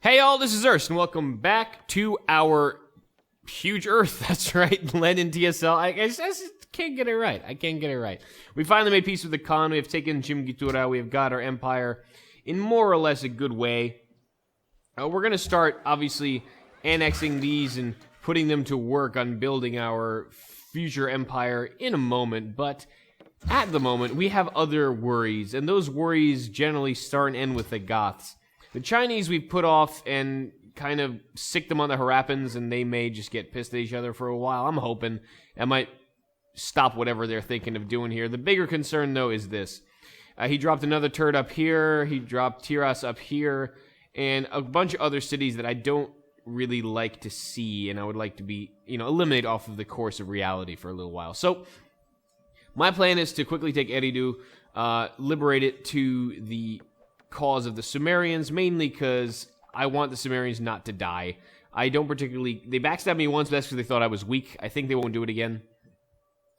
Hey all, this is Urs, and welcome back to our huge Earth. That's right, Lenin TSL. I just can't get it right. I can't get it right. We finally made peace with the Khan. We have taken Janboruta. We have got our empire in more or less a good way. We're going to start, obviously, annexing these and putting them to work on building our future empire in a moment, but at the moment, we have other worries, and those worries generally start and end with the Goths. The Chinese we've put off and kind of sick them on the Harappans, and they may just get pissed at each other for a while. I'm hoping that might stop whatever they're thinking of doing here. The bigger concern, though, is this. He dropped another turd up here, he dropped Tiras up here, and a bunch of other cities that I don't really like to see, and I would like to be, eliminate off of the course of reality for a little while. So, my plan is to quickly take Eridu, liberate it to the cause of the Sumerians, mainly because I want the Sumerians not to die. I don't particularly... They backstabbed me once, but that's because they thought I was weak. I think they won't do it again.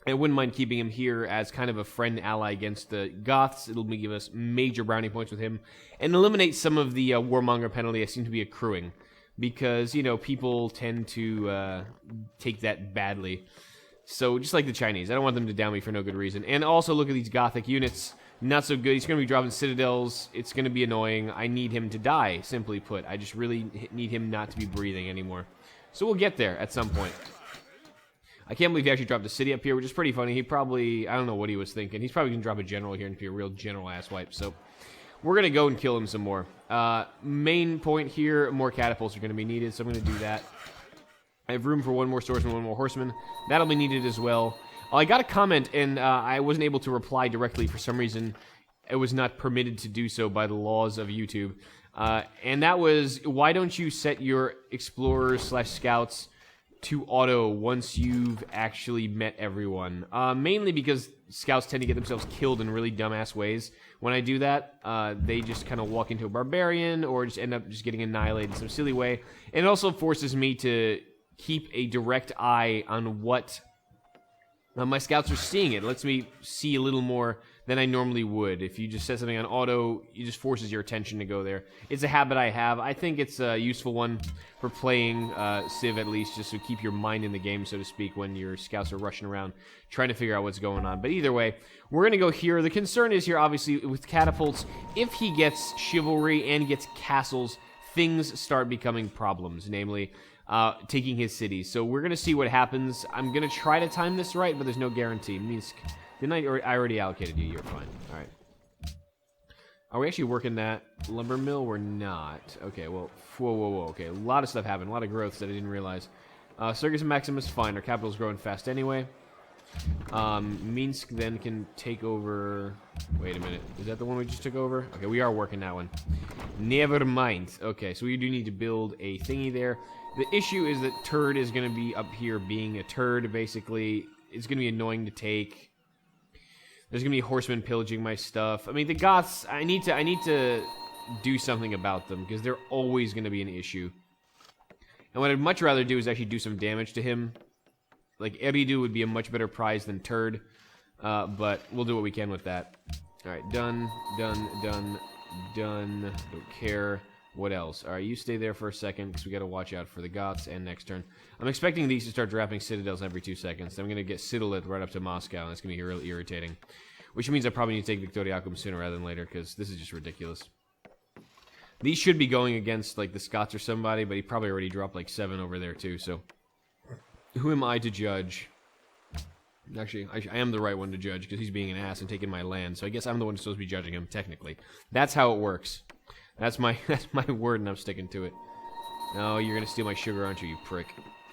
I wouldn't mind keeping him here as kind of a friend ally against the Goths. It'll give us major brownie points with him, and eliminate some of the warmonger penalty I seem to be accruing, because, people tend to take that badly. So, just like the Chinese, I don't want them to down me for no good reason. And also, look at these Gothic units. Not so good. He's going to be dropping citadels. It's going to be annoying. I need him to die, simply put. I just really need him not to be breathing anymore. So we'll get there at some point. I can't believe he actually dropped a city up here, which is pretty funny. He probably... I don't know what he was thinking. He's probably going to drop a general here and be a real general asswipe. So we're going to go and kill him some more. Main point here, more catapults are going to be needed, so I'm going to do that. I have room for one more swordsman, one more horseman. That'll be needed as well. I got a comment, and I wasn't able to reply directly for some reason. It was not permitted to do so by the laws of YouTube. And that was, why don't you set your explorers/scouts to auto once you've actually met everyone? Mainly because scouts tend to get themselves killed in really dumbass ways. When I do that, they just kind of walk into a barbarian or just end up just getting annihilated in some silly way. And it also forces me to keep a direct eye on what... my scouts are seeing. It lets me see a little more than I normally would. If you just set something on auto, it just forces your attention to go there. It's a habit I have. I think it's a useful one for playing Civ, at least, just to keep your mind in the game, so to speak, when your scouts are rushing around trying to figure out what's going on. But either way, we're going to go here. The concern is here, obviously, with catapults, if he gets chivalry and gets castles, things start becoming problems, namely... taking his cities. So we're going to see what happens. I'm going to try to time this right, but there's no guarantee. Minsk, didn't I already allocated you? You're fine. All right. Are we actually working that lumber mill? We're not. Okay, well, whoa. Okay, a lot of stuff happened. A lot of growth that I didn't realize. Circus Maximus, fine. Our capital's growing fast anyway. Minsk then can take over... Wait a minute. Is that the one we just took over? Okay, we are working that one. Never mind. Okay, so we do need to build a thingy there. The issue is that turd is going to be up here being a turd, basically. It's going to be annoying to take. There's going to be horsemen pillaging my stuff. I mean, the Goths, I need to do something about them, because they're always going to be an issue. And what I'd much rather do is actually do some damage to him. Like, Eridu would be a much better prize than turd, but we'll do what we can with that. Alright, done. Don't care. What else? Alright, you stay there for a second, because we got to watch out for the Goths and next turn. I'm expecting these to start dropping citadels every 2 seconds. I'm going to get citadel right up to Moscow, and that's going to be real irritating. Which means I probably need to take Victoriacum sooner rather than later, because this is just ridiculous. These should be going against, like, the Scots or somebody, but he probably already dropped, like, 7 over there, too, so... Who am I to judge? Actually, I am the right one to judge, because he's being an ass and taking my land, so I guess I'm the one who's supposed to be judging him, technically. That's how it works. That's my word, and I'm sticking to it. No, you're gonna steal my sugar, aren't you, you prick?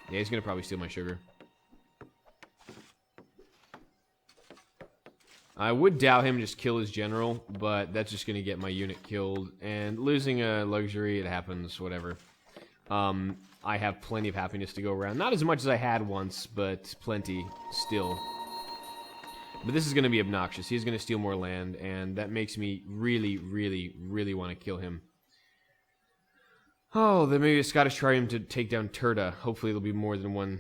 Yeah, he's gonna probably steal my sugar. I would Dow him and just kill his general, but that's just gonna get my unit killed. And losing a luxury, it happens, whatever. I have plenty of happiness to go around. Not as much as I had once, but plenty still. But this is going to be obnoxious. He's going to steal more land, and that makes me really, really, really want to kill him. Oh, then maybe a Scottish try to take down Turda. Hopefully there'll be more than one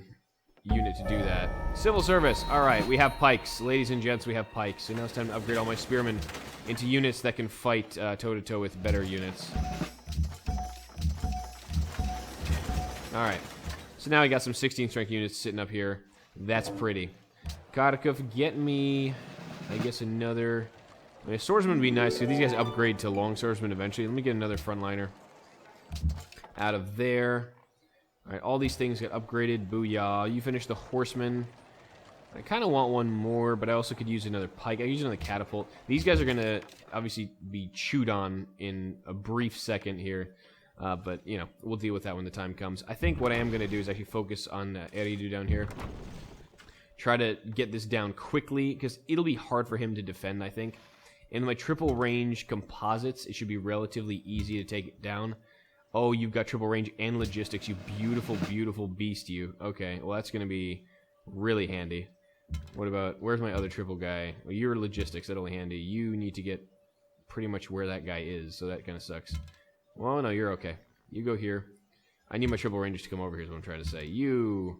unit to do that. Civil service. Alright, we have pikes. Ladies and gents, we have pikes. So now it's time to upgrade all my spearmen into units that can fight toe-to-toe with better units. Alright. So now I got some 16 strength units sitting up here. That's pretty. Kharkov, get me, I guess, another... I mean, a swordsman would be nice, because these guys upgrade to long swordsman eventually. Let me get another frontliner out of there. Alright, all these things get upgraded. Booyah. You finish the horseman. I kind of want one more, but I also could use another pike. I use another catapult. These guys are going to obviously be chewed on in a brief second here. But, you know, we'll deal with that when the time comes. I think what I am going to do is actually focus on Eridu down here. Try to get this down quickly, because it'll be hard for him to defend, I think. In my triple range composites, it should be relatively easy to take it down. Oh, you've got triple range and logistics, you beautiful, beautiful beast, you. Okay, well, that's going to be really handy. What about, where's my other triple guy? Well, you're logistics, that'll be handy. You need to get pretty much where that guy is, so that kind of sucks. Well, no, you're okay. You go here. I need my triple rangers to come over here is what I'm trying to say. You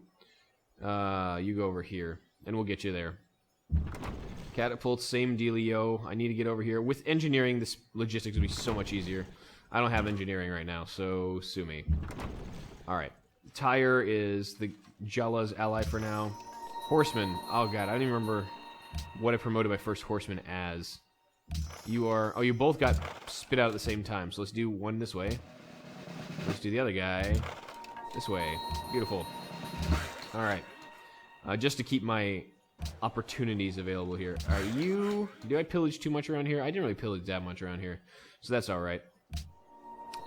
go over here, and we'll get you there. Catapult, same dealio. I need to get over here. With engineering, this logistics would be so much easier. I don't have engineering right now, so sue me. Alright. Tyre is the Jala's ally for now. Horseman. Oh god, I don't even remember what I promoted my first horseman as. You are... Oh, you both got spit out at the same time, so let's do one this way. Let's do the other guy this way. Beautiful. Alright. Just to keep my opportunities available here. Alright, you... Do I pillage too much around here? I didn't really pillage that much around here, so that's alright.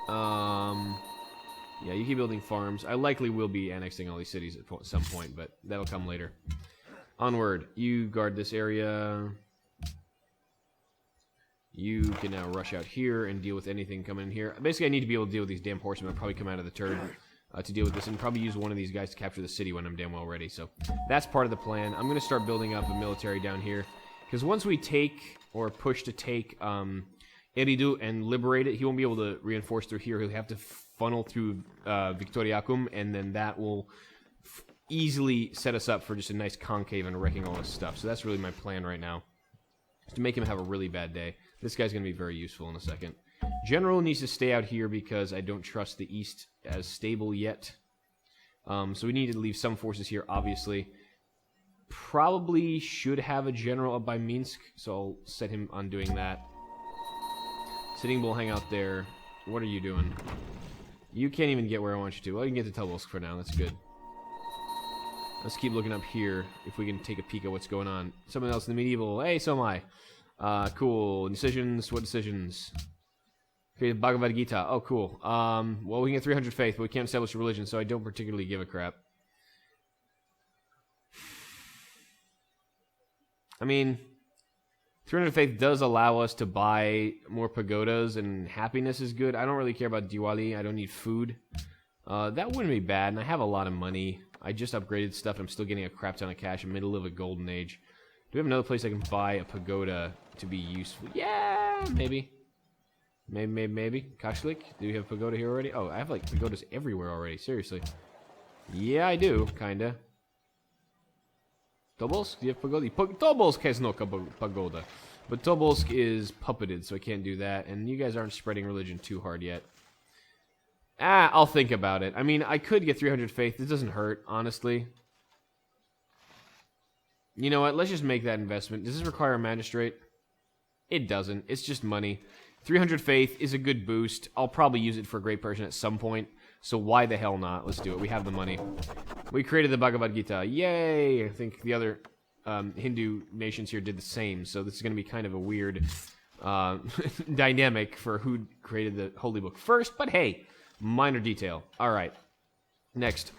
Yeah, you keep building farms. I likely will be annexing all these cities at some point, but that'll come later. Onward. You guard this area. You can now rush out here and deal with anything coming in here. Basically, I need to be able to deal with these damn horsemen. I'll probably come out of the turret to deal with this, and probably use one of these guys to capture the city when I'm damn well ready. So that's part of the plan. I'm going to start building up a military down here, because once we take, or push to take, Eridu and liberate it, he won't be able to reinforce through here. He'll have to funnel through Victoriacum, and then that will easily set us up for just a nice concave and wrecking all this stuff. So that's really my plan right now, is to make him have a really bad day. This guy's going to be very useful in a second. General needs to stay out here because I don't trust the east as stable yet. So we need to leave some forces here, obviously. Probably should have a general up by Minsk, so I'll set him on doing that. Sitting Bull, hang out there. What are you doing? You can't even get where I want you to. Well, you can get to Tobolsk for now. That's good. Let's keep looking up here if we can take a peek at what's going on. Someone else in the medieval. Hey, so am I. Cool. Decisions. What decisions? Okay, Bhagavad Gita. Oh, cool. Well, we can get 300 faith, but we can't establish a religion, so I don't particularly give a crap. I mean, 300 faith does allow us to buy more pagodas, and happiness is good. I don't really care about Diwali. I don't need food. That wouldn't be bad, and I have a lot of money. I just upgraded stuff, and I'm still getting a crap ton of cash in the middle of a golden age. Do we have another place I can buy a pagoda to be useful? Yeah, maybe. Maybe. Kashlik, do you have pagoda here already? Oh, I have, like, pagodas everywhere already. Seriously. Yeah, I do, kinda. Tobolsk? Do you have pagoda? Tobolsk has no pagoda. But Tobolsk is puppeted, so I can't do that. And you guys aren't spreading religion too hard yet. I'll think about it. I mean, I could get 300 faith. This doesn't hurt, honestly. You know what? Let's just make that investment. Does this require a magistrate? It doesn't. It's just money. 300 faith is a good boost. I'll probably use it for a great person at some point. So why the hell not? Let's do it. We have the money. We created the Bhagavad Gita. Yay! I think the other Hindu nations here did the same. So this is going to be kind of a weird dynamic for who created the holy book first. But hey, minor detail. All right. Next.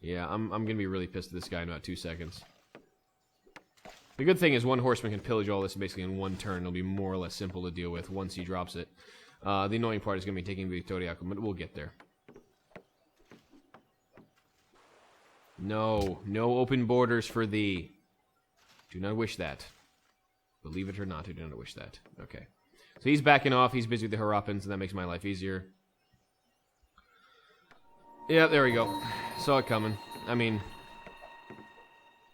Yeah, I'm going to be really pissed at this guy in about 2 seconds. The good thing is one horseman can pillage all this basically in one turn. It'll be more or less simple to deal with once he drops it. The annoying part is going to be taking Victoriacum, but we'll get there. No open borders for thee. Do not wish that. Believe it or not, I do not wish that. Okay. So he's backing off. He's busy with the Harappans, and that makes my life easier. Yeah, there we go. Saw it coming. I mean,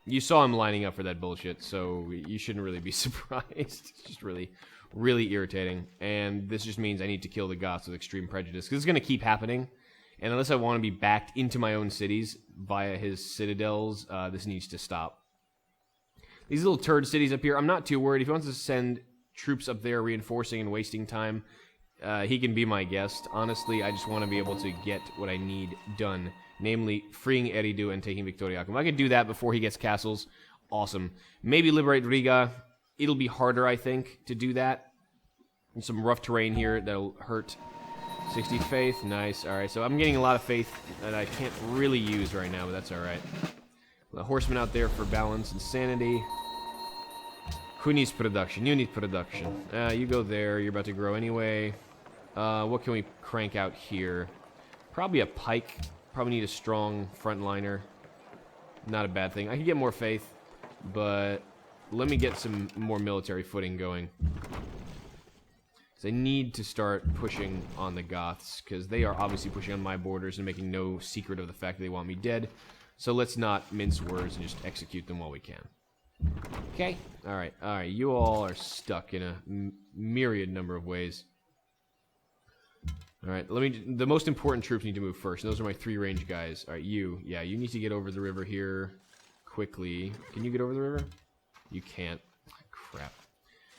You saw him lining up for that bullshit, so you shouldn't really be surprised. It's just really, really irritating. And this just means I need to kill the Goths with extreme prejudice, because it's going to keep happening. And unless I want to be backed into my own cities via his citadels, this needs to stop. These little turd cities up here, I'm not too worried. If he wants to send troops up there reinforcing and wasting time, he can be my guest. Honestly, I just want to be able to get what I need done, namely freeing Eridu and taking Victoriacum. If I can do that before he gets castles, awesome. Maybe liberate Riga. It'll be harder, I think, to do that. And some rough terrain here that'll hurt. 60 faith, nice. Alright, so I'm getting a lot of faith that I can't really use right now, but that's alright. The horsemen out there for balance and sanity. Who needs production? You need production. You go there. You're about to grow anyway. What can we crank out here? Probably a pike. Probably need a strong frontliner. Not a bad thing. I could get more faith, but let me get some more military footing going. I need to start pushing on the Goths, because they are obviously pushing on my borders and making no secret of the fact that they want me dead. So let's not mince words and just execute them while we can. Okay? Alright, alright. You all are stuck in a myriad number of ways. Alright, the most important troops need to move first. And those are my 3 range guys. Alright, you. Yeah, you need to get over the river here quickly. Can you get over the river? You can't. Crap.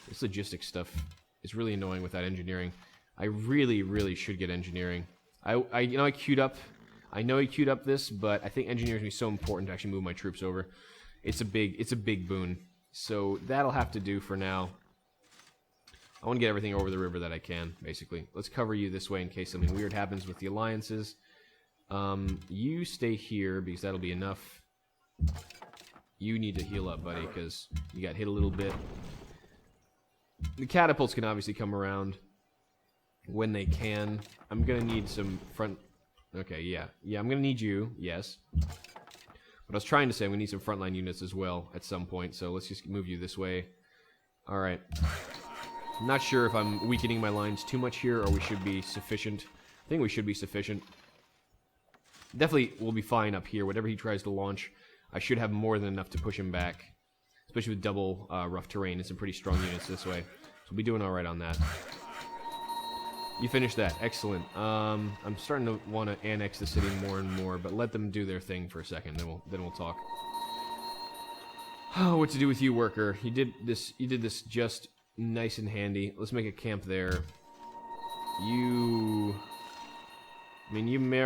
This logistics stuff is really annoying without engineering. I really, really should get engineering. I queued up. I know I queued up this, but I think engineering is going to be so important to actually move my troops over. It's a big boon. So that'll have to do for now. I want to get everything over the river that I can, basically. Let's cover you this way in case something weird happens with the alliances. You stay here, because that'll be enough. You need to heal up, buddy, because you got hit a little bit. The catapults can obviously come around when they can. I'm going to need some front... Okay, yeah. Yeah, I'm going to need you, yes. But I was trying to say we need some frontline units as well at some point, so let's just move you this way. Alright. I'm not sure if I'm weakening my lines too much here, or we should be sufficient. I think we should be sufficient. Definitely we'll be fine up here. Whatever he tries to launch, I should have more than enough to push him back. Especially with double rough terrain and some pretty strong units this way. So we'll be doing alright on that. You finished that. Excellent. I'm starting to want to annex the city more and more, but let them do their thing for a second, then we'll talk. Oh, what to do with you, worker? You did this just nice and handy. Let's make a camp there. You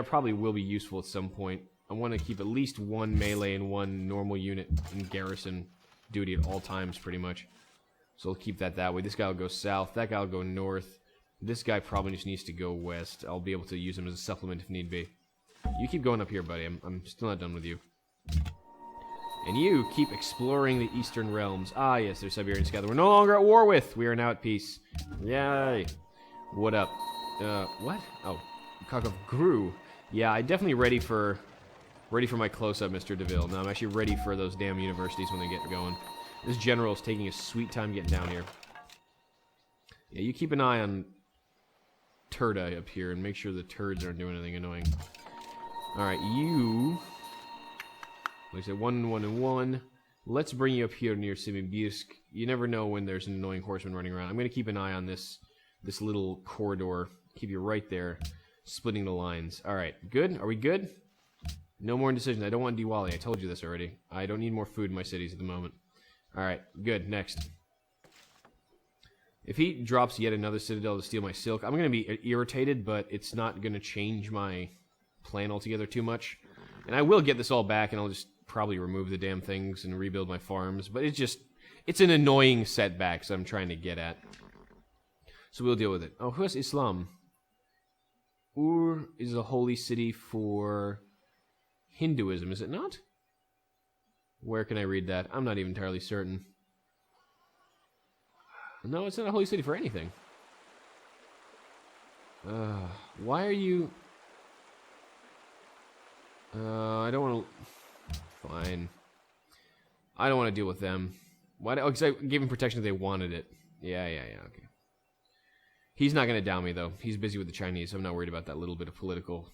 probably will be useful at some point. I want to keep at least 1 melee and 1 normal unit in garrison duty at all times, pretty much. So we'll keep that way. This guy will go south. That guy will go north. This guy probably just needs to go west. I'll be able to use him as a supplement if need be. You keep going up here, buddy. I'm still not done with you. And you keep exploring the eastern realms. Ah, yes, there's Siberian Scout that we're no longer at war with. We are now at peace. Yay. What up? What? Oh, Kakov grew. Yeah, I'm definitely ready for my close-up, Mr. DeVille. No, I'm actually ready for those damn universities when they get going. This general is taking a sweet time getting down here. Yeah, you keep an eye on Turda up here and make sure the turds aren't doing anything annoying. Alright, you... Like I said, 1 and 1 and 1. Let's bring you up here near Simbirsk. You never know when there's an annoying horseman running around. I'm going to keep an eye on this little corridor. Keep you right there, splitting the lines. Alright, good? Are we good? No more indecision. I don't want Diwali. I told you this already. I don't need more food in my cities at the moment. Alright, good. Next. If he drops yet another citadel to steal my silk, I'm going to be irritated, but it's not going to change my plan altogether too much. And I will get this all back, and I'll just probably remove the damn things and rebuild my farms. But it's an annoying setback, so I'm trying to get at. So we'll deal with it. Oh, who has Islam? Ur is a holy city for Hinduism, is it not? Where can I read that? I'm not even entirely certain. No, it's not a holy city for anything. Why are you... I don't want to... Fine. I don't want to deal with them. Why? Because I gave him protection if they wanted it. Yeah, okay. He's not going to down me, though. He's busy with the Chinese, so I'm not worried about that little bit of political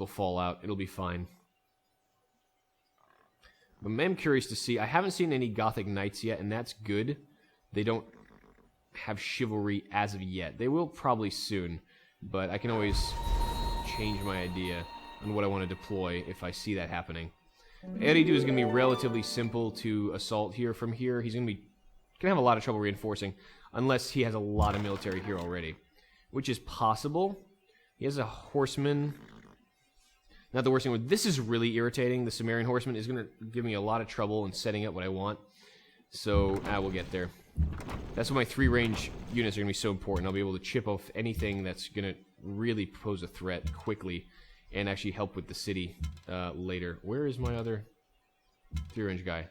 fallout. It'll be fine. I'm curious to see. I haven't seen any Gothic Knights yet, and that's good. They don't have chivalry as of yet. They will probably soon, but I can always change my idea on what I want to deploy if I see that happening. Eridu is going to be relatively simple to assault here. From here, he's going to have a lot of trouble reinforcing, unless he has a lot of military here already, which is possible. He has a horseman. Not the worst thing. This is really irritating. The Sumerian horseman is going to give me a lot of trouble in setting up what I want. So, we'll get there. That's why my 3-range units are going to be so important. I'll be able to chip off anything that's going to really pose a threat quickly and actually help with the city later. Where is my other 3-range guy?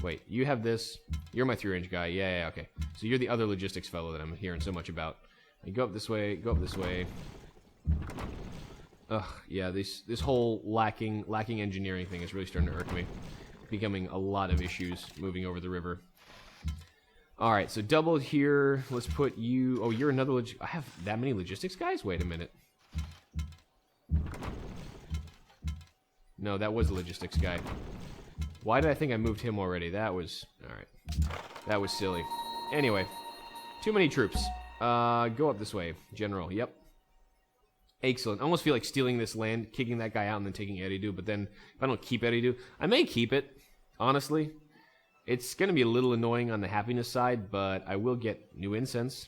Wait, you have this. You're my 3-range guy. Yeah, okay. So you're the other logistics fellow that I'm hearing so much about. You go up this way, go up this way. Ugh, yeah, this whole lacking engineering thing is really starting to irk me. Becoming a lot of issues moving over the river. Alright, so double here. Let's put you... Oh, you're another... I have that many logistics guys? Wait a minute. No, that was the logistics guy. Why did I think I moved him already? That was... Alright. That was silly. Anyway. Too many troops. Go up this way. General, yep. Excellent. I almost feel like stealing this land, kicking that guy out, and then taking Eridu. But then, if I don't keep Eridu... I may keep it, honestly. It's going to be a little annoying on the happiness side, but I will get new incense.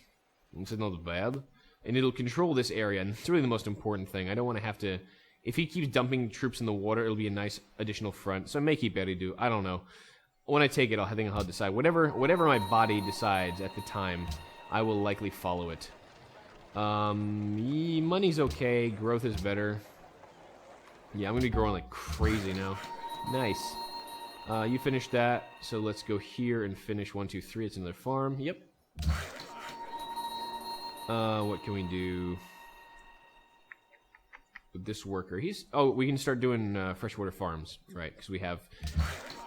It's not bad. And it'll control this area, and it's really the most important thing. I don't want to have to... If he keeps dumping troops in the water, it'll be a nice additional front. So I may keep Eridu. I don't know. When I take it, I think I'll decide. Whatever my body decides at the time, I will likely follow it. Money's okay. Growth is better. Yeah, I'm going to be growing like crazy now. Nice. You finished that, so let's go here and finish 1, 2, 3. It's another farm. Yep. What can we do with this worker? Oh, we can start doing freshwater farms, right? Because we have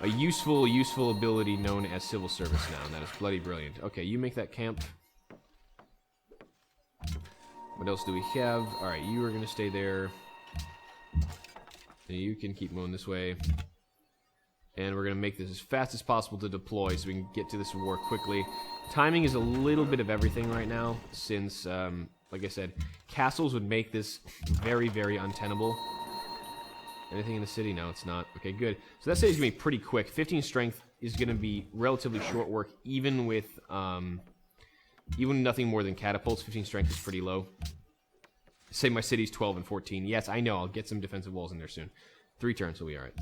a useful ability known as civil service now, and that is bloody brilliant. Okay, you make that camp. What else do we have? All right, you are going to stay there. And you can keep moving this way. And we're going to make this as fast as possible to deploy so we can get to this war quickly. Timing is a little bit of everything right now, since, like I said, castles would make this very, very untenable. Anything in the city? No, it's not. Okay, good. So that city's going to be pretty quick. 15 strength is going to be relatively short work, even with nothing more than catapults. 15 strength is pretty low. Say my city's 12 and 14. Yes, I know. I'll get some defensive walls in there soon. 3 turns will be all right.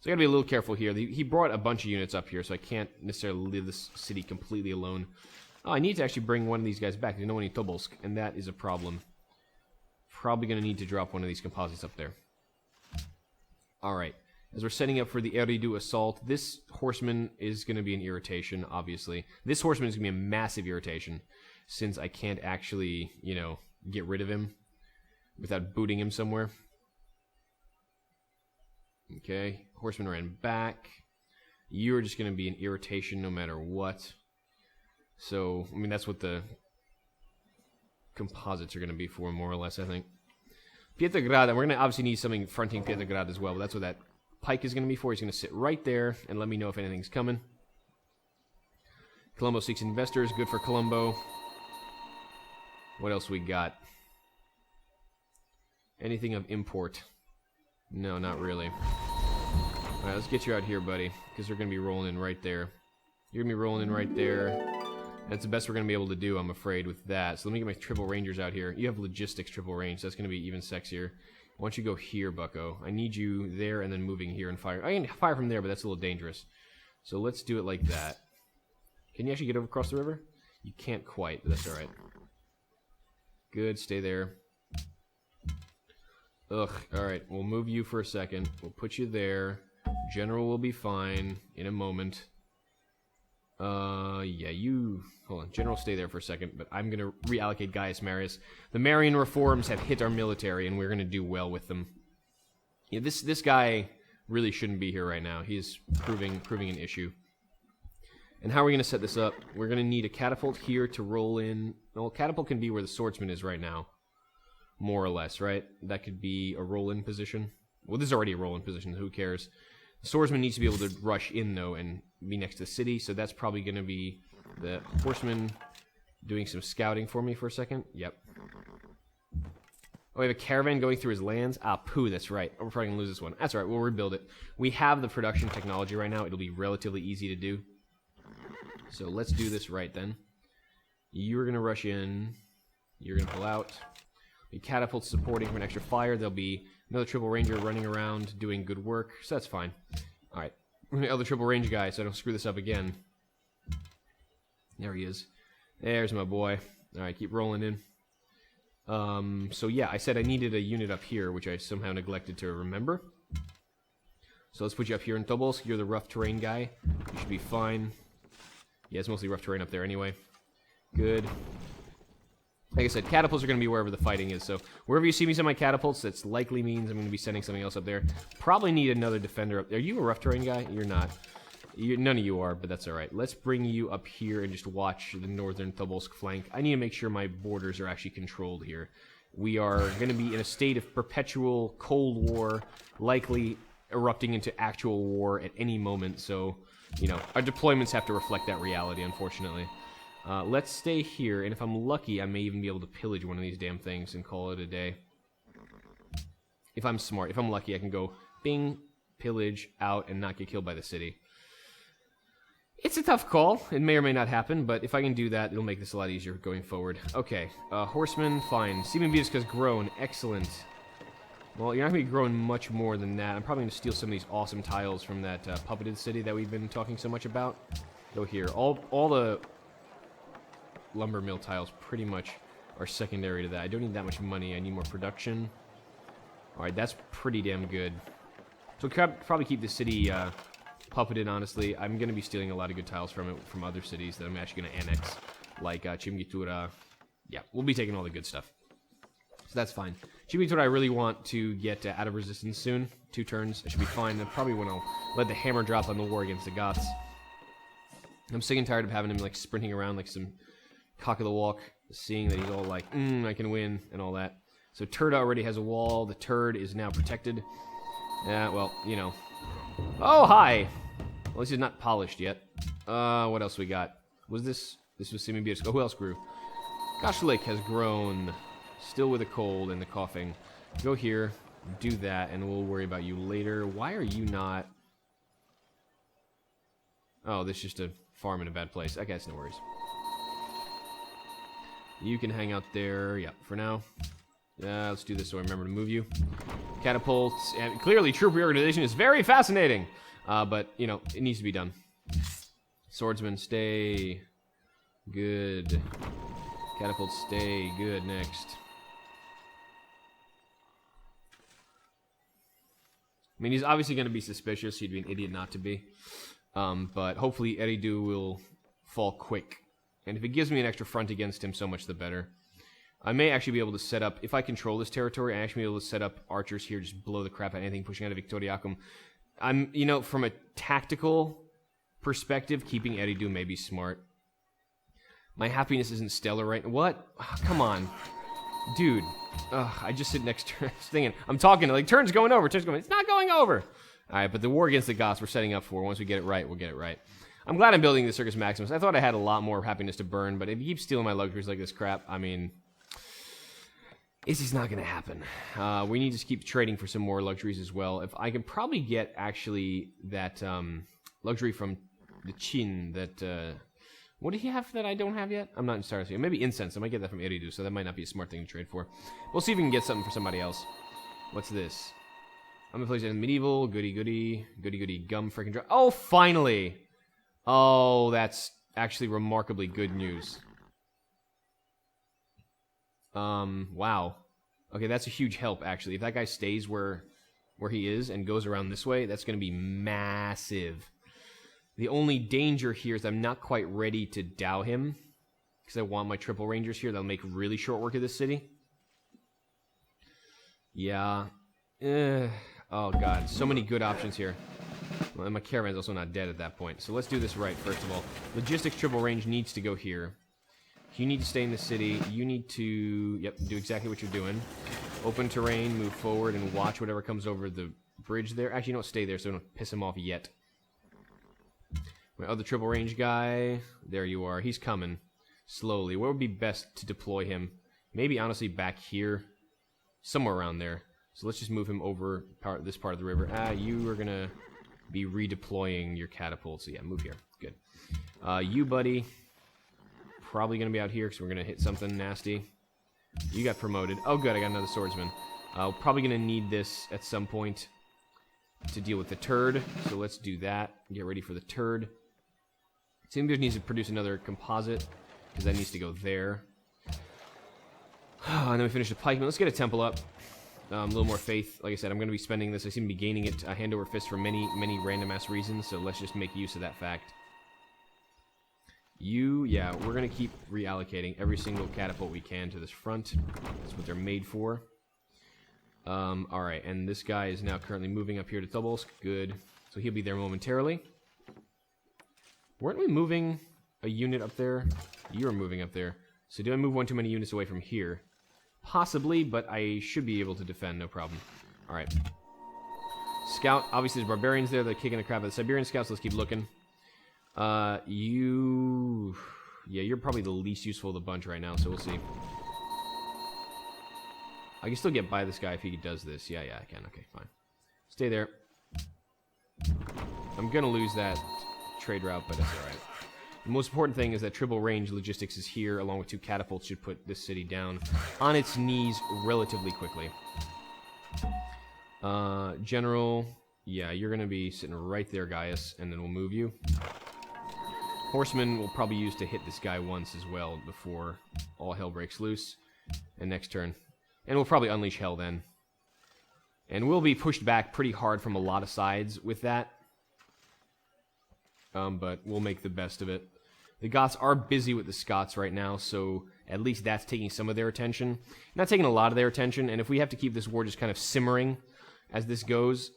So I gotta be a little careful here. He brought a bunch of units up here, so I can't necessarily leave this city completely alone. Oh, I need to actually bring one of these guys back. There's no one in Tobolsk, and that is a problem. Probably gonna need to drop one of these composites up there. Alright. As we're setting up for the Eridu assault, this horseman is gonna be an irritation, obviously. This horseman is gonna be a massive irritation, since I can't actually, you know, get rid of him without booting him somewhere. Okay, horseman ran back. You're just going to be an irritation no matter what. So, I mean, that's what the composites are going to be for, more or less, I think. Pietrograd, and we're going to obviously need something fronting Pietrograd as well, but that's what that pike is going to be for. He's going to sit right there and let me know if anything's coming. Colombo seeks investors, good for Colombo. What else we got? Anything of import? No, not really. Alright, let's get you out here, buddy, because they're going to be rolling in right there. You're going to be rolling in right there. That's the best we're going to be able to do, I'm afraid, with that. So let me get my triple rangers out here. You have logistics triple range, so that's going to be even sexier. Why don't you go here, bucko? I need you there and then moving here and fire. I can fire from there, but that's a little dangerous. So let's do it like that. Can you actually get over across the river? You can't quite, but that's alright. Good, stay there. Ugh, alright, we'll move you for a second. We'll put you there. General will be fine in a moment. Yeah, you... Hold on, General, stay there for a second, but I'm going to reallocate Gaius Marius. The Marian reforms have hit our military, and we're going to do well with them. Yeah, this guy really shouldn't be here right now. He's proving an issue. And how are we going to set this up? We're going to need a catapult here to roll in. Well, catapult can be where the swordsman is right now. More or less, right? That could be a roll-in position. Well, this is already a roll-in position. Who cares? Swordsman needs to be able to rush in, though, and be next to the city, so that's probably going to be the horseman doing some scouting for me for a second. Yep. Oh, we have a caravan going through his lands? Ah, poo, that's right. We're probably going to lose this one. That's all right, we'll rebuild it. We have the production technology right now. It'll be relatively easy to do. So let's do this right, then. You're going to rush in. You're going to pull out. The catapults supporting for an extra fire. There'll be another triple ranger running around doing good work, so that's fine. All right. Other triple range guy, so I don't screw this up again. There he is. There's my boy. All right, keep rolling in. So yeah, I said I needed a unit up here, which I somehow neglected to remember. So let's put you up here in Tobolsk. You're the rough terrain guy. You should be fine. Yeah, it's mostly rough terrain up there anyway. Good. Like I said, catapults are going to be wherever the fighting is, so wherever you see me send my catapults, that likely means I'm going to be sending something else up there. Probably need another defender up there. Are you a rough terrain guy? You're not. None of you are, but that's alright. Let's bring you up here and just watch the northern Tobolsk flank. I need to make sure my borders are actually controlled here. We are going to be in a state of perpetual Cold War, likely erupting into actual war at any moment, so, you know, our deployments have to reflect that reality, unfortunately. Let's stay here, and if I'm lucky, I may even be able to pillage one of these damn things and call it a day. If I'm smart. If I'm lucky, I can go bing, pillage, out, and not get killed by the city. It's a tough call. It may or may not happen, but if I can do that, it'll make this a lot easier going forward. Okay, horseman, fine. Siemens has grown. Excellent. Well, you're not going to be growing much more than that. I'm probably going to steal some of these awesome tiles from that puppeted city that we've been talking so much about. Go here. All the lumber mill tiles pretty much are secondary to that. I don't need that much money. I need more production. Alright, that's pretty damn good. So we'll probably keep the city puppeted, honestly. I'm going to be stealing a lot of good tiles from it, from other cities that I'm actually going to annex, like Chimgitura. Yeah, we'll be taking all the good stuff. So that's fine. Chimgitura I really want to get out of resistance soon. 2 turns. I should be fine. That's probably when I'll let the hammer drop on the war against the Goths. I'm sick and tired of having him like sprinting around like some cock of the walk, seeing that he's all like, I can win, and all that. So Turd already has a wall. The Turd is now protected. Yeah, well, you know. Oh, hi! Well, this is not polished yet. What else we got? Was this? This was Siemens. Oh, who else grew? Goshlik has grown. Still with a cold and the coughing. Go here, do that, and we'll worry about you later. Why are you not... Oh, this is just a farm in a bad place. I guess no worries. You can hang out there. Yeah, for now. Let's do this so I remember to move you. Catapults. And clearly, troop reorganization is very fascinating. But, you know, it needs to be done. Swordsman, stay. Good. Catapults, stay. Good. Next. I mean, he's obviously going to be suspicious. He'd be an idiot not to be. But hopefully Eridu will fall quick. And if it gives me an extra front against him, so much the better. I may actually be able to set up, if I control this territory, I actually be able to set up archers here, just blow the crap out of anything pushing out of Victoriacum. I'm, you know, from a tactical perspective, keeping Eridu may be smart. My happiness isn't stellar right now. What? Oh, come on. Dude. I just sit next to thinking, I'm talking, like, turn's going over, turn's going, it's not going over. Alright, but the war against the Goths we're setting up for. Once we get it right, we'll get it right. I'm glad I'm building the Circus Maximus. I thought I had a lot more happiness to burn, but if you keep stealing my luxuries like this crap, I mean, this is not going to happen. We need to keep trading for some more luxuries as well. If I can probably get, actually, that luxury from the Qin, that, what did he have that I don't have yet? I'm not entirely sure. Maybe incense. I might get that from Eridu, so that might not be a smart thing to trade for. We'll see if we can get something for somebody else. What's this? I'm going to place it in medieval. Goody, goody. Goody, goody. Gum freaking dry. Oh, finally! Oh, that's actually remarkably good news. Wow. Okay, that's a huge help, actually. If that guy stays where he is and goes around this way, that's going to be massive. The only danger here is I'm not quite ready to dow him, because I want my triple rangers here. That'll make really short work of this city. Yeah. Oh, God. So many good options here. Well, and my caravan's also not dead at that point. So let's do this right, first of all. Logistics triple range needs to go here. You need to stay in the city. You need to, yep, do exactly what you're doing. Open terrain, move forward, and watch whatever comes over the bridge there. Actually, don't stay there so don't piss him off yet. My other triple range guy. There you are. He's coming slowly. Where would be best to deploy him? Maybe, honestly, back here. Somewhere around there. So let's just move him over this part of the river. You are going to be redeploying your catapult. So yeah, move here. Good. You, buddy, probably going to be out here because we're going to hit something nasty. You got promoted. Oh, good. I got another swordsman. Probably going to need this at some point to deal with the turd. So let's do that. Get ready for the turd. Timbers needs to produce another composite because that needs to go there. And then we finish the pikeman. Let's get a temple up. A little more faith. Like I said, I'm going to be spending this. I seem to be gaining it hand over fist for many, many random-ass reasons. So let's just make use of that fact. Yeah, we're going to keep reallocating every single catapult we can to this front. That's what they're made for. Alright, and this guy is now currently moving up here to Tobolsk. Good. So he'll be there momentarily. Weren't we moving a unit up there? You're moving up there. So do I move one too many units away from here? Possibly, but I should be able to defend, no problem. Alright. Scout, obviously there's barbarians there. They're kicking the crap out of the Siberian scouts. Let's keep looking. Yeah, you're probably the least useful of the bunch right now, so we'll see. I can still get by this guy if he does this. Yeah, I can. Okay, fine. Stay there. I'm gonna lose that trade route, but that's alright. The most important thing is that triple range logistics is here, along with 2 catapults, should put this city down on its knees relatively quickly. General, yeah, you're gonna be sitting right there, Gaius, and then we'll move you. Horsemen will probably use to hit this guy once as well before all hell breaks loose. And next turn. And we'll probably unleash hell then. And we'll be pushed back pretty hard from a lot of sides with that. But we'll make the best of it. The Goths are busy with the Scots right now, so at least that's taking some of their attention. Not taking a lot of their attention, and if we have to keep this war just kind of simmering as this goes,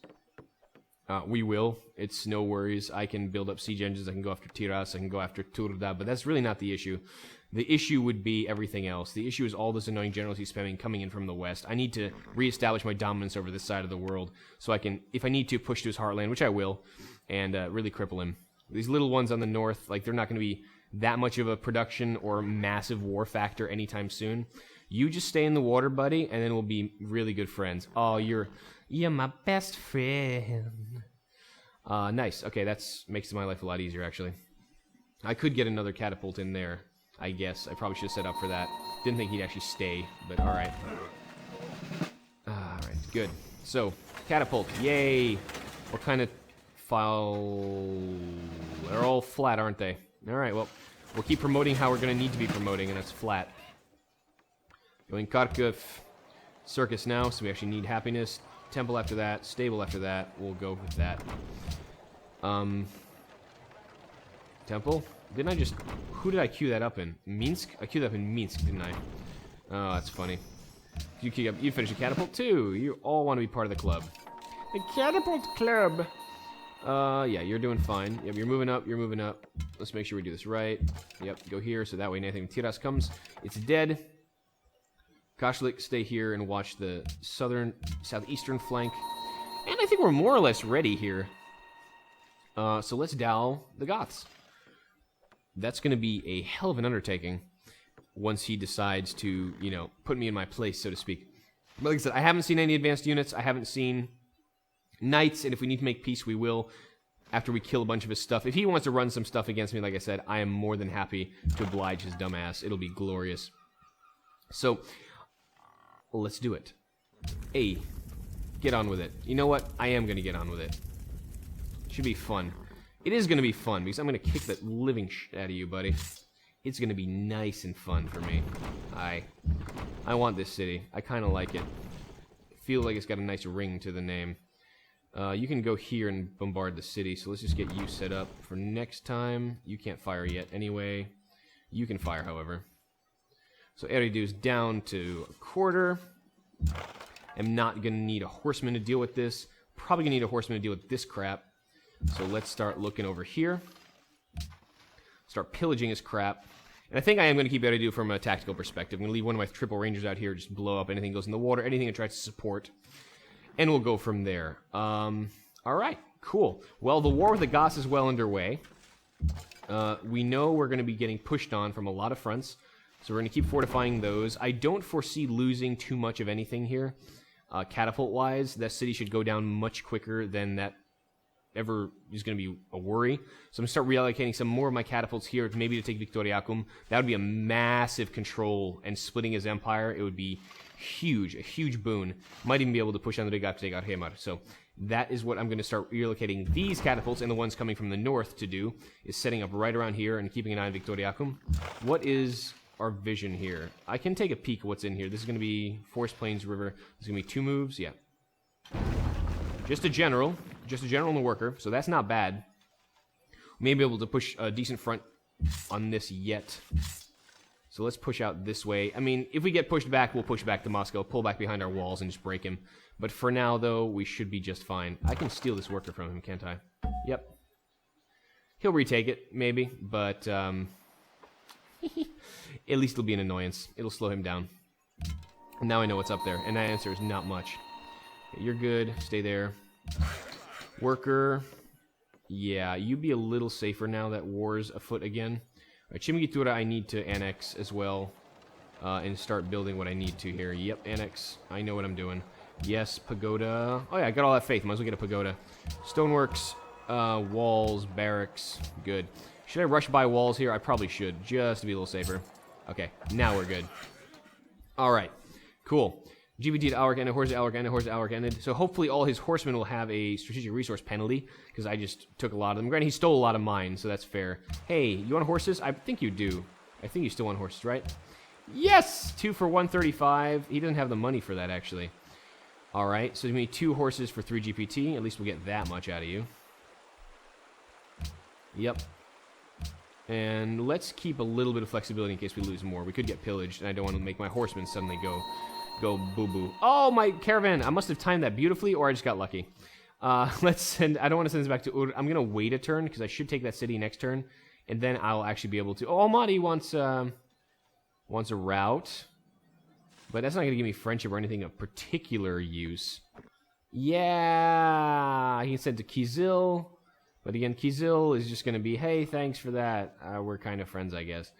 we will. It's no worries. I can build up siege engines, I can go after Tiras, I can go after Turda, but that's really not the issue. The issue would be everything else. The issue is all those annoying generals he's spamming coming in from the west. I need to reestablish my dominance over this side of the world, so I can, if I need to, push to his heartland, which I will, and really cripple him. These little ones on the north, like, they're not going to be that much of a production or massive war factor anytime soon. You just stay in the water, buddy, and then we'll be really good friends. Oh, you're my best friend. Nice. Okay, that's makes my life a lot easier, actually. I could get another catapult in there, I guess. I probably should have set up for that. Didn't think he'd actually stay, but alright. Alright, good. So, catapult. Yay! What kind of file? They're all flat, aren't they? Alright, well, we'll keep promoting how we're going to need to be promoting, and that's flat. Going Kharkiv. Circus now, so we actually need happiness. Temple after that. Stable after that. We'll go with that. Temple? Didn't I just... Who did I queue that up in? Minsk? I queued that up in Minsk, didn't I? Oh, that's funny. You finish a catapult too. You all want to be part of the club. The catapult club! Yeah, you're doing fine. Yep, you're moving up, you're moving up. Let's make sure we do this right. Yep, go here, so that way anything Tiras comes, it's dead. Kashlik, stay here and watch the southeastern flank. And I think we're more or less ready here. So let's dowl the Goths. That's going to be a hell of an undertaking once he decides to, you know, put me in my place, so to speak. But like I said, I haven't seen any advanced units. I haven't seen knights, and if we need to make peace, we will after we kill a bunch of his stuff. If he wants to run some stuff against me, like I said, I am more than happy to oblige his dumbass. It'll be glorious. So, let's do it. Hey, get on with it. You know what? I am going to get on with it. Should be fun. It is going to be fun, because I'm going to kick the living shit out of you, buddy. It's going to be nice and fun for me. I want this city. I kind of like it. I feel like it's got a nice ring to the name. You can go here and bombard the city, so let's just get you set up for next time. You can't fire yet anyway. You can fire, however. So Eridu's down to a quarter. I'm not going to need a horseman to deal with this. Probably going to need a horseman to deal with this crap. So let's start looking over here. Start pillaging his crap. And I think I am going to keep Eridu from a tactical perspective. I'm going to leave one of my triple rangers out here, just blow up anything that goes in the water, anything that tries to support. and we'll go from there. All right, cool. Well, the war with the Goths is well underway. We know we're going to be getting pushed on from a lot of fronts, so we're going to keep fortifying those. I don't foresee losing too much of anything here. Catapult-wise, that city should go down much quicker than that ever is going to be a worry. So I'm going to start reallocating some more of my catapults here, maybe to take Victoriacum. That would be a massive control, and splitting his empire, it would be huge, a huge boon. Might even be able to push on the Riga to take out Hemar. So that is what I'm going to start relocating these catapults, and the ones coming from the north to do, is setting up right around here and keeping an eye on Victoriacum. What is our vision here? I can take a peek at what's in here. This is going to be Forest Plains River. This is going to be 2 moves, yeah. Just a general and a worker, so that's not bad. We may be able to push a decent front on this yet. So let's push out this way. I mean, if we get pushed back, we'll push back to Moscow, pull back behind our walls, and just break him. But for now, though, we should be just fine. I can steal this worker from him, can't I? Yep. He'll retake it, maybe, but at least it'll be an annoyance. It'll slow him down. And now I know what's up there, and that answer is not much. You're good. Stay there. Worker. Yeah, you'd be a little safer now that war's afoot again. All right, Chimigitura I need to annex as well, and start building what I need to here. Yep, annex. I know what I'm doing. Yes, pagoda. Oh yeah, I got all that faith. Might as well get a pagoda. Stoneworks, walls, barracks. Good. Should I rush by walls here? I probably should, just to be a little safer. Okay, now we're good. All right, cool. GBT to Alric ended, horse Alric ended, horse Alric ended. So hopefully all his horsemen will have a strategic resource penalty, because I just took a lot of them. Granted, he stole a lot of mine, so that's fair. Hey, you want horses? I think you do. I think you still want horses, right? Yes! 2 for 135. He doesn't have the money for that, actually. All right, so we need 2 horses for 3 GPT. At least we'll get that much out of you. Yep. And let's keep a little bit of flexibility in case we lose more. We could get pillaged, and I don't want to make my horsemen suddenly go boo-boo. Oh, my caravan. I must have timed that beautifully, or I just got lucky. Let's send... I don't want to send this back to Ur. I'm going to wait a turn, because I should take that city next turn, and then I'll actually be able to... Oh, Almaty wants a route, but that's not going to give me friendship or anything of particular use. Yeah, he can send to Kizil, but again, Kizil is just going to be, hey, thanks for that. We're kind of friends, I guess.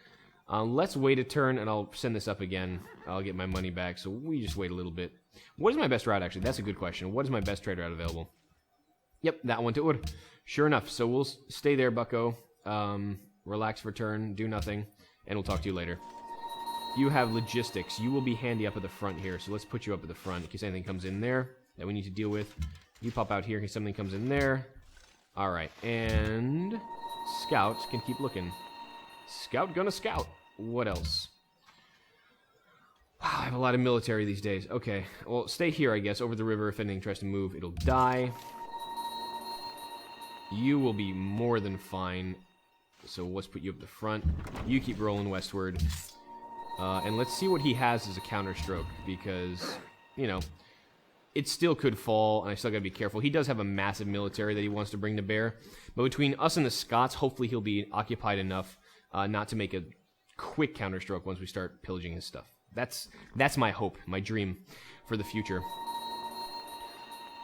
Let's wait a turn, and I'll send this up again. I'll get my money back, so we just wait a little bit. What is my best route, actually? That's a good question. What is my best trade route available? Yep, that one to Ur. Sure enough, so we'll stay there, bucko. Relax for turn, do nothing, and we'll talk to you later. You have logistics. You will be handy up at the front here, so let's put you up at the front in case anything comes in there that we need to deal with. You pop out here in case something comes in there. All right, and Scout can keep looking. Scout gonna scout. What else? Wow, I have a lot of military these days. Okay, well, stay here, I guess, over the river. If anything tries to move, it'll die. You will be more than fine. So let's put you up the front. You keep rolling westward. And let's see what he has as a counterstroke, because, you know, it still could fall, and I still gotta be careful. He does have a massive military that he wants to bring to bear. But between us and the Scots, hopefully he'll be occupied enough not to make a quick counterstroke once we start pillaging his stuff. That's my hope, my dream for the future.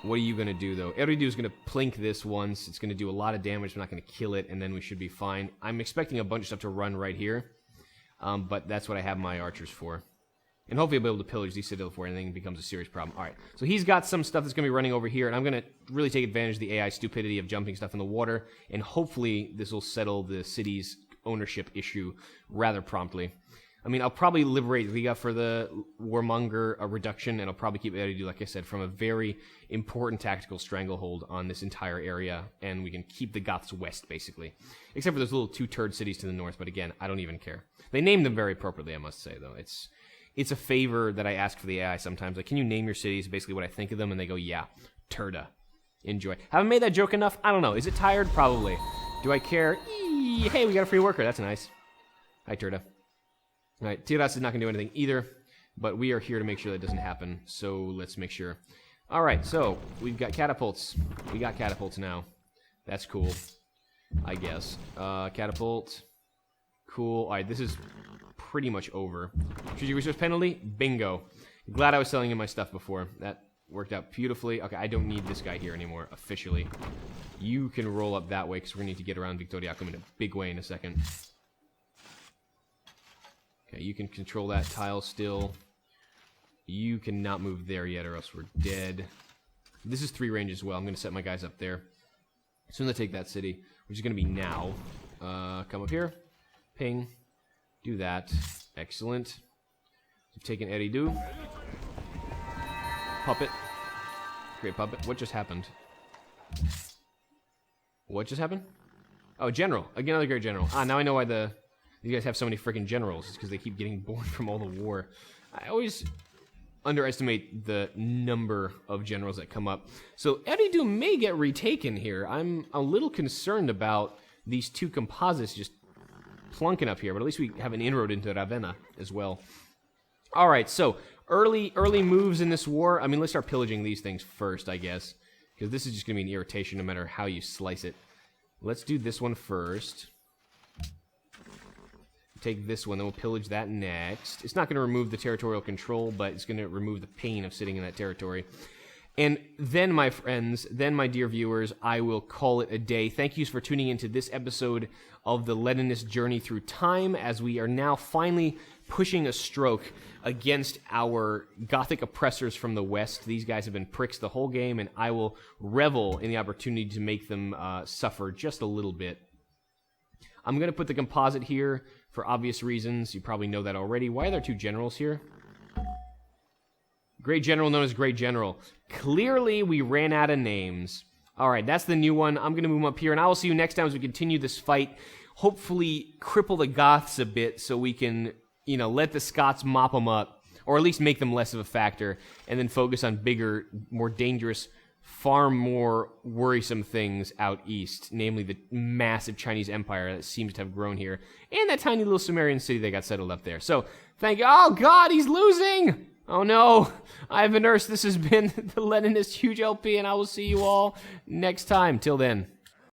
What are you going to do, though? Eridu is going to plink this once. It's going to do a lot of damage. I'm not going to kill it, and then we should be fine. I'm expecting a bunch of stuff to run right here, but that's what I have my archers for. And hopefully I'll be able to pillage these citadel before anything becomes a serious problem. All right, so he's got some stuff that's going to be running over here, and I'm going to really take advantage of the AI stupidity of jumping stuff in the water, and hopefully this will settle the city's ownership issue rather promptly. I mean, I'll probably liberate Riga for the warmonger reduction, and I'll probably keep Eridu, like I said, from a very important tactical stranglehold on this entire area, and we can keep the Goths west, basically. Except for those little 2 turd cities to the north, but again, I don't even care. They named them very appropriately, I must say, though. It's a favor that I ask for the AI sometimes. Like, can you name your cities, basically what I think of them, and they go, yeah, Turda. Enjoy. Haven't made that joke enough? I don't know. Is it tired? Probably. Do I care? Eee, hey, we got a free worker. That's nice. Hi, Turda. All right, Tiras is not going to do anything either, but we are here to make sure that doesn't happen, so let's make sure. All right, so we've got catapults. We got catapults now. That's cool, I guess. Catapult. Cool. All right, this is pretty much over. Strategic resource penalty? Bingo. Glad I was selling him my stuff before. That Worked out beautifully. Okay, I don't need this guy here anymore, officially. You can roll up that way, because we're going to need to get around Victoriacum in a big way in a second. Okay, you can control that tile still. You cannot move there yet, or else we're dead. This is 3 range as well. I'm going to set my guys up there. As soon as I take that city, which is going to be now. Come up here. Ping. Do that. Excellent. We've taken Eridu. Puppet. Great puppet. What just happened? What just happened? Oh, general. Again, another great general. Ah, now I know why these guys have so many freaking generals. It's because they keep getting born from all the war. I always underestimate the number of generals that come up. So Eridu may get retaken here. I'm a little concerned about these 2 composites just plunking up here, but at least we have an inroad into Ravenna as well. All right, so early moves in this war. I mean, let's start pillaging these things first, I guess, because this is just going to be an irritation no matter how you slice it. Let's do this one first. Take this one, then we'll pillage that next. It's not going to remove the territorial control, but it's going to remove the pain of sitting in that territory. And then, my friends, my dear viewers, I will call it a day. Thank you for tuning into this episode of the Leninist journey through time, as we are now finally pushing a stroke against our Gothic oppressors from the West. These guys have been pricks the whole game, and I will revel in the opportunity to make them suffer just a little bit. I'm going to put the composite here for obvious reasons. You probably know that already. Why are there 2 generals here? Great general known as Great General. Clearly, we ran out of names. All right, that's the new one. I'm going to move them up here, and I will see you next time as we continue this fight. Hopefully, cripple the Goths a bit so we can, let the Scots mop them up, or at least make them less of a factor, and then focus on bigger, more dangerous, far more worrisome things out east, namely the massive Chinese empire that seems to have grown here, and that tiny little Sumerian city that got settled up there. So, thank you. Oh, God, he's losing! Oh, no. Ivan Urs, this has been the Leninist Huge LP, and I will see you all next time. Till then.